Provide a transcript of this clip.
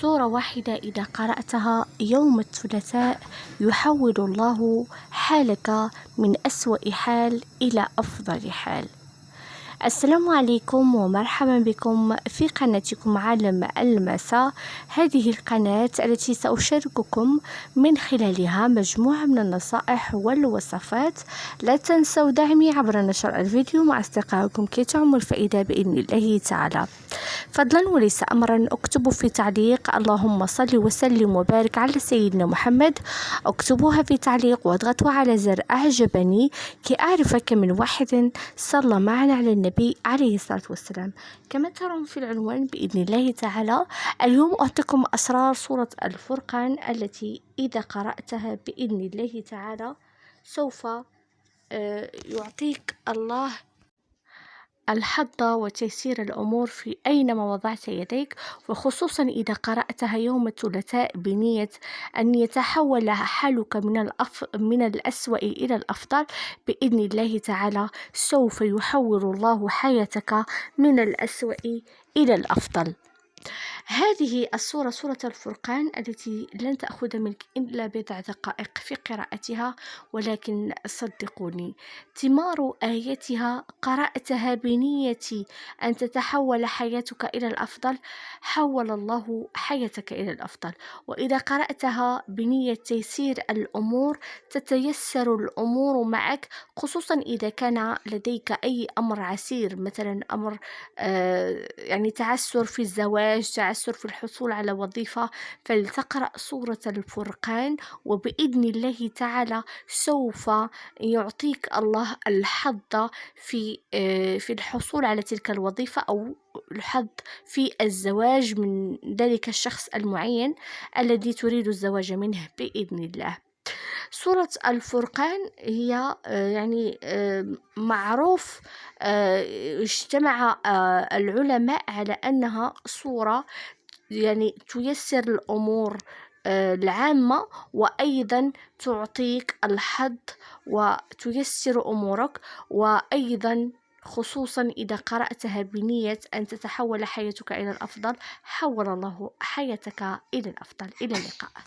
سورة واحدة إذا قرأتها يوم الثلاثاء يحول الله حالك من أسوأ حال إلى أفضل حال. السلام عليكم ومرحبا بكم في قناتكم عالم المساء. هذه القناة التي سأشارككم من خلالها مجموعة من النصائح والوصفات. لا تنسوا دعمي عبر نشر الفيديو مع أصدقائكم كي تعم الفائدة بإذن الله تعالى. فضلا وليس أمرا اكتبوا في تعليق اللهم صل وسلم وبارك على سيدنا محمد. اكتبوها في تعليق واضغطوا على زر أعجبني كي أعرف كم من واحد صلى معنا على النبي عليه الصلاة والسلام. كما ترون في العنوان بإذن الله تعالى اليوم أعطيكم أسرار سورة الفرقان التي إذا قرأتها بإذن الله تعالى سوف يعطيك الله الحظ وتيسير الأمور في أينما وضعت يديك، وخصوصا إذا قرأتها يوم الثلاثاء بنية أن يتحول حالك من الأسوأ إلى الأفضل بإذن الله تعالى. سوف يحول الله حياتك من الأسوأ إلى الأفضل. هذه السورة سورة الفرقان التي لن تأخذ منك إلا بضع دقائق في قراءتها، ولكن صدقوني ثمار آياتها قرأتها بنية أن تتحول حياتك إلى الأفضل حول الله حياتك إلى الأفضل. وإذا قرأتها بنية تيسير الأمور تتيسر الأمور معك، خصوصا إذا كان لديك أي أمر عسير، مثلا أمر يعني تعسر في الزواج، تعسر في الحصول على وظيفة، فلتقرأ سورة الفرقان وبإذن الله تعالى سوف يعطيك الله الحظ في الحصول على تلك الوظيفة، أو الحظ في الزواج من ذلك الشخص المعين الذي تريد الزواج منه بإذن الله. سورة الفرقان هي يعني معروف، اجتمع العلماء على أنها سورة يعني تيسر الأمور العامة، وأيضا تعطيك الحظ وتيسر أمورك، وأيضا خصوصا إذا قرأتها بنية أن تتحول حياتك إلى الأفضل حول الله حياتك إلى الأفضل. إلى اللقاء.